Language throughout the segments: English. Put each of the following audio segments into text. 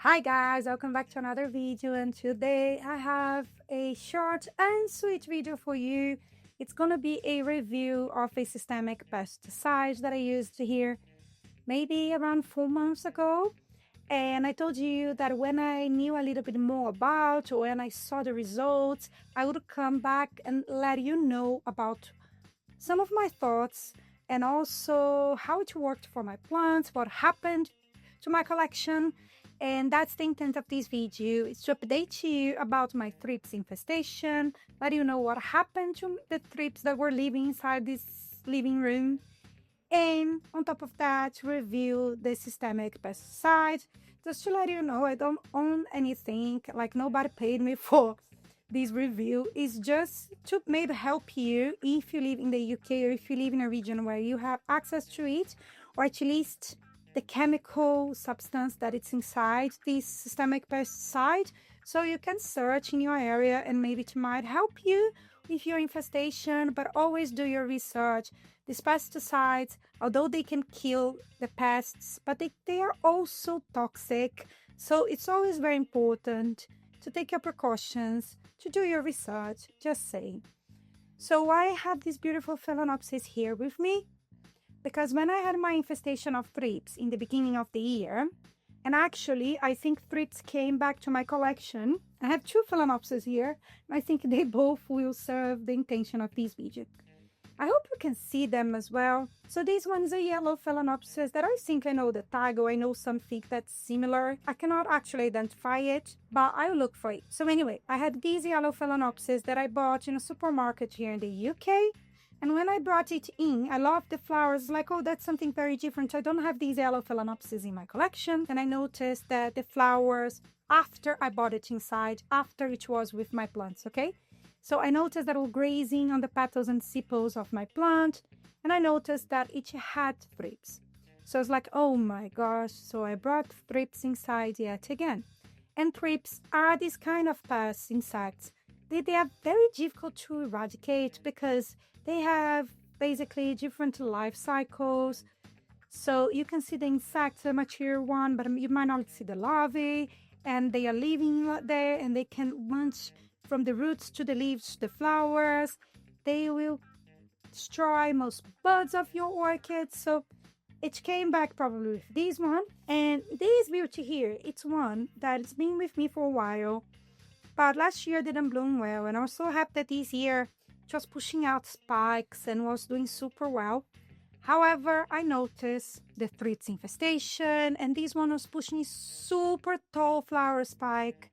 Hi guys, welcome back to another video, and today I have a short and sweet video for you. It's gonna be a review of a systemic pesticide that I used here maybe around 4 months ago. And I told you that when I knew a little bit more about, or when I saw the results, I would come back and let you know about some of my thoughts and also how it worked for my plants, what happened to my collection. And that's the intent of this video, is to update you about my thrips infestation, let you know what happened to the thrips that were living inside this living room, and on top of that, review the systemic pesticide. Just to let you know, I don't own anything, like nobody paid me for this review. Is just to maybe help you if you live in the UK or if you live in a region where you have access to it, or at least the chemical substance that it's inside this systemic pesticide, so you can search in your area and maybe it might help you with your infestation. But always do your research. These pesticides, although they can kill the pests, but they are also toxic, so it's always very important to take your precautions, to do your research, just saying. So I have this beautiful Phalaenopsis here with me, because when I had my infestation of thrips in the beginning of the year, and actually I think thrips came back to my collection. I have two Phalaenopsis here, and I think they both will serve the intention of this video. I hope you can see them as well. So this one is a yellow Phalaenopsis that I think I know the tag, or I know something that's similar. I cannot actually identify it, but I'll look for it. So anyway, I had this yellow Phalaenopsis that I bought in a supermarket here in the UK. And when I brought it in, I loved the flowers, like, oh, that's something very different. I don't have these yellow Phalaenopsis in my collection. And I noticed that the flowers, after I bought it inside, after it was with my plants, okay? So I noticed that it was grazing on the petals and sepals of my plant, and I noticed that it had thrips. So I was like, oh my gosh, so I brought thrips inside yet again. And thrips are this kind of pests, insects. They are very difficult to eradicate because they have basically different life cycles. So you can see the insect, the mature one, but you might not see the larvae, and they are living there, and they can munch from the roots to the leaves to the flowers. They will destroy most buds of your orchids. So it came back probably with this one. And this beauty here, it's one that's been with me for a while, but last year didn't bloom well, and I was so happy that this year it was pushing out spikes and was doing super well. However, I noticed the thrips infestation, and this one was pushing super tall flower spike,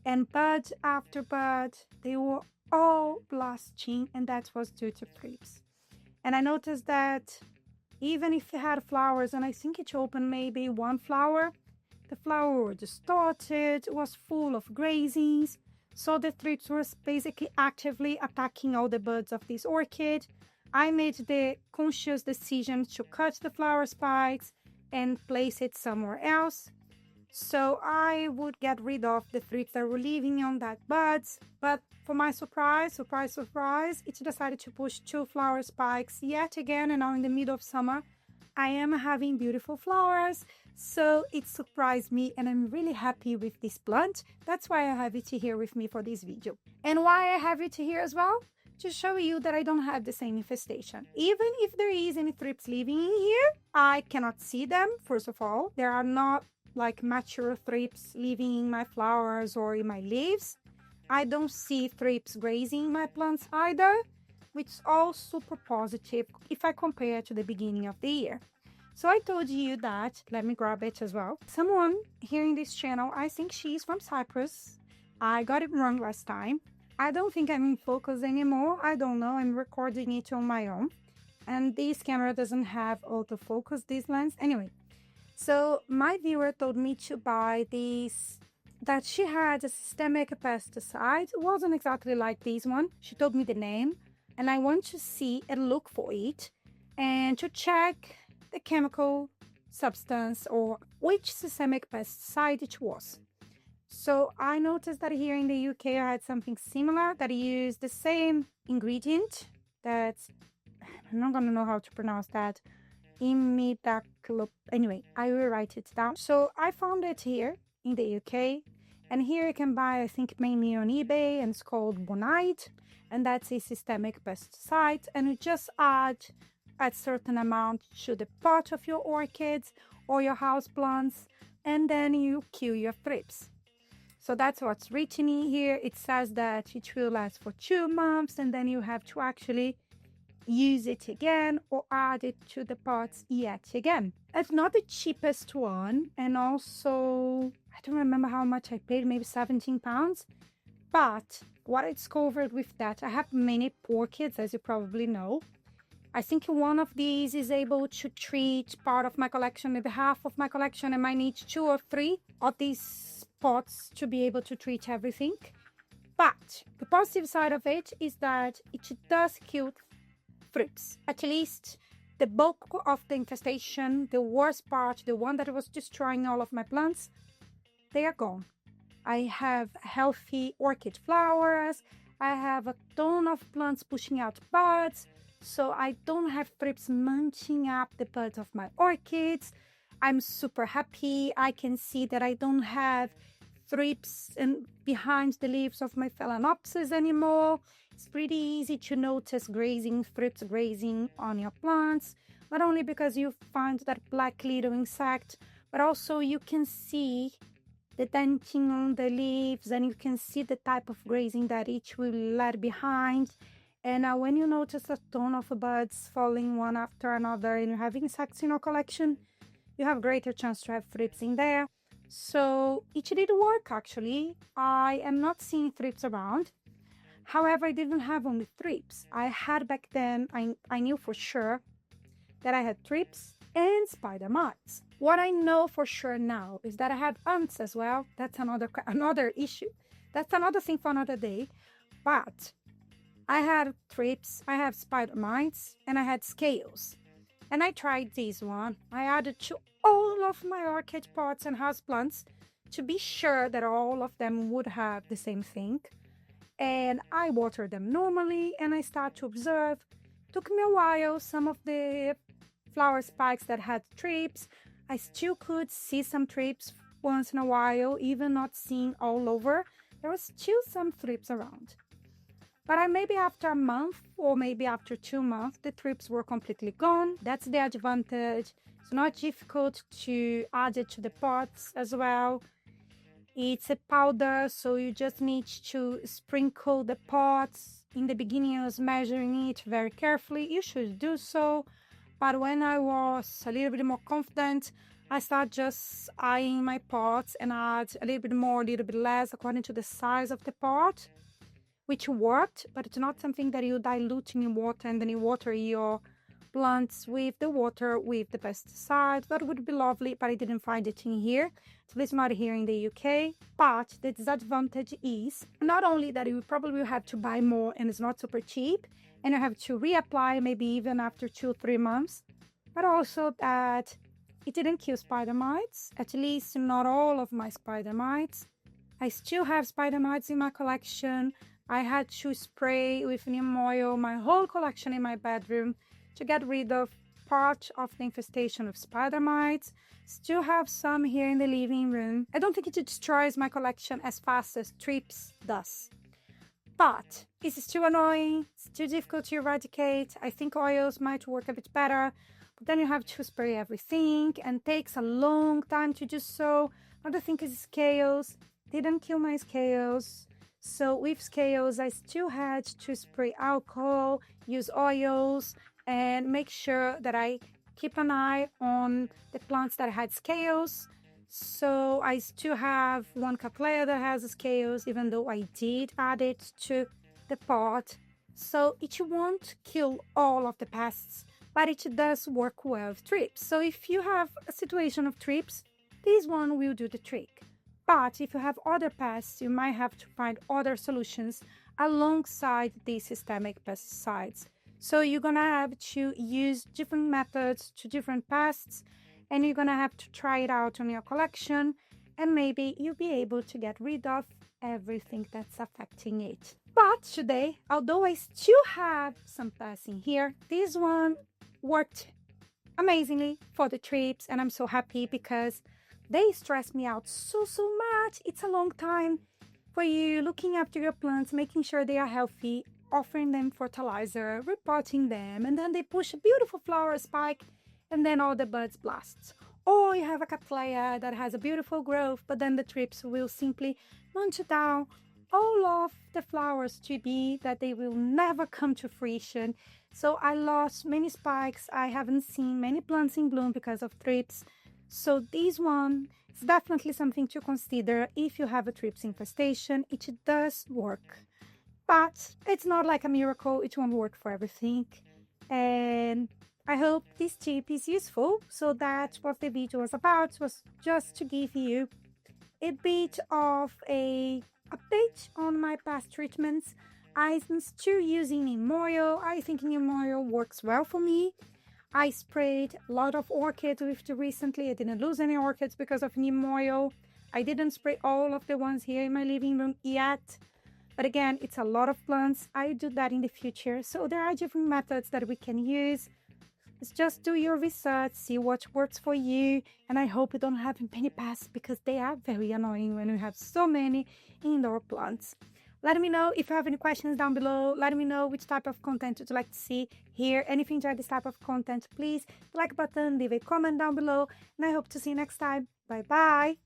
and bud after bud, they were all blasting, and that was due to thrips. And I noticed that even if it had flowers, and I think it opened maybe one flower, the flower was distorted, was full of grazings, so the thrips were basically actively attacking all the buds of this orchid. I made the conscious decision to cut the flower spikes and place it somewhere else, so I would get rid of the thrips that were living on that buds. But for my surprise, it decided to push two flower spikes yet again, and now in the middle of summer I am having beautiful flowers. So it surprised me, and I'm really happy with this plant. That's why I have it here with me for this video. And why I have it here as well? To show you that I don't have the same infestation. Even if there is any thrips living in here, I cannot see them. First of all, there are not like mature thrips living in my flowers or in my leaves. I don't see thrips grazing my plants either, which is all super positive if I compare to the beginning of the year. So I told you that, let me grab it as well. Someone here in this channel, I think she's from Cyprus. I got it wrong last time. I don't think I'm in focus anymore. I don't know. I'm recording it on my own. And this camera doesn't have autofocus, this lens. Anyway, so my viewer told me to buy this, that she had a systemic pesticide. It wasn't exactly like this one. She told me the name, and I want to see and look for it and to check the chemical substance or which systemic pesticide it was. So I noticed that here in the UK I had something similar that used the same ingredient. That's, I'm not gonna know how to pronounce that, imidaclop. Anyway, I will write it down. So I found it here in the UK. And here you can buy, I think, mainly on eBay, and it's called Bonide. And that's a systemic pesticide. And you just add a certain amount to the pot of your orchids or your house plants, and then you kill your thrips. So that's what's written in here. It says that it will last for 2 months, and then you have to actually use it again or add it to the pots yet again. It's not the cheapest one, and also I don't remember how much I paid, maybe 17 pounds. But what I discovered with that, I have many orchids, as you probably know. I think one of these is able to treat part of my collection, maybe half of my collection. I might need 2 or 3 of these pots to be able to treat everything. But the positive side of it is that it does kill thrips. At least the bulk of the infestation, the worst part, the one that was destroying all of my plants, they are gone. I have healthy orchid flowers. I have a ton of plants pushing out buds, so I don't have thrips munching up the buds of my orchids. I'm super happy. I can see that I don't have thrips behind the leaves of my Phalaenopsis anymore. It's pretty easy to notice thrips grazing on your plants, not only because you find that black little insect, but also you can see the denting on the leaves, and you can see the type of grazing that each will leave behind. And when you notice a ton of buds falling one after another and you have insects in your collection, you have greater chance to have thrips in there. So it did work, actually. I am not seeing thrips around. However, I didn't have only thrips. I had back then, I knew for sure that I had thrips and spider mites. What I know for sure now is that I had ants as well. That's another issue. That's another thing for another day. But I had thrips, I have spider mites, and I had scales. And I tried this one. I added to all of my orchid pots and houseplants to be sure that all of them would have the same thing. And I watered them normally, and I started to observe. Took me a while. Some of the flower spikes that had thrips, I still could see some thrips once in a while, even not seeing all over. There was still some thrips around. But maybe after a month or maybe after 2 months, the thrips were completely gone. That's the advantage. It's not difficult to add it to the pots as well. It's a powder, so you just need to sprinkle the pots. In the beginning, I was measuring it very carefully. You should do so. But when I was a little bit more confident, I started just eyeing my pots and add a little bit more, a little bit less, according to the size of the pot, which worked. But it's not something that you dilute in water and then you water your plants with the water with the pesticide. That would be lovely, but I didn't find it in here. At least not here in the UK. But the disadvantage is not only that you probably have to buy more and it's not super cheap, and you have to reapply maybe even after 2 or 3 months, but also that it didn't kill spider mites, at least not all of my spider mites. I still have spider mites in my collection. I had to spray with neem oil my whole collection in my bedroom to get rid of part of the infestation of spider mites. Still have some here in the living room. I don't think it destroys my collection as fast as thrips does. But it's still annoying, it's too difficult to eradicate. I think oils might work a bit better, but then you have to spray everything and takes a long time to do so. Another thing is scales. Didn't kill my scales. So with scales, I still had to spray alcohol, use oils, and make sure that I keep an eye on the plants that had scales. So I still have one cattleya that has scales, even though I did add it to the pot. So it won't kill all of the pests, but it does work well with thrips. So if you have a situation of thrips, this one will do the trick. But if you have other pests, you might have to find other solutions alongside these systemic pesticides. So you're gonna have to use different methods to different pests, and you're gonna have to try it out on your collection, and maybe you'll be able to get rid of everything that's affecting it. But today, although I still have some pests in here, this one worked amazingly for the thrips, and I'm so happy because They stress me out so much. It's a long time for you looking after your plants, making sure they are healthy, offering them fertilizer, repotting them, and then they push a beautiful flower spike, and then all the buds blast. Or you have a cattleya that has a beautiful growth, but then the thrips will simply munch down all of the flowers to be that they will never come to fruition. So I lost many spikes. I haven't seen many plants in bloom because of thrips. So this one is definitely something to consider if you have a thrips infestation. It does work, but it's not like a miracle. It won't work for everything. And I hope this tip is useful. So that's what the video was about, was just to give you a bit of a update on my past treatments. I'm still using neem oil. I think neem oil works well for me. I sprayed a lot of orchids with it recently. I didn't lose any orchids because of neem oil. I didn't spray all of the ones here in my living room yet. But again, it's a lot of plants. I do that in the future. So there are different methods that we can use. It's just do your research, see what works for you. And I hope you don't have many pests, because they are very annoying when we have so many indoor plants. Let me know if you have any questions down below. Let me know which type of content you'd like to see here. And if you enjoy this type of content, please like button, leave a comment down below. And I hope to see you next time. Bye bye.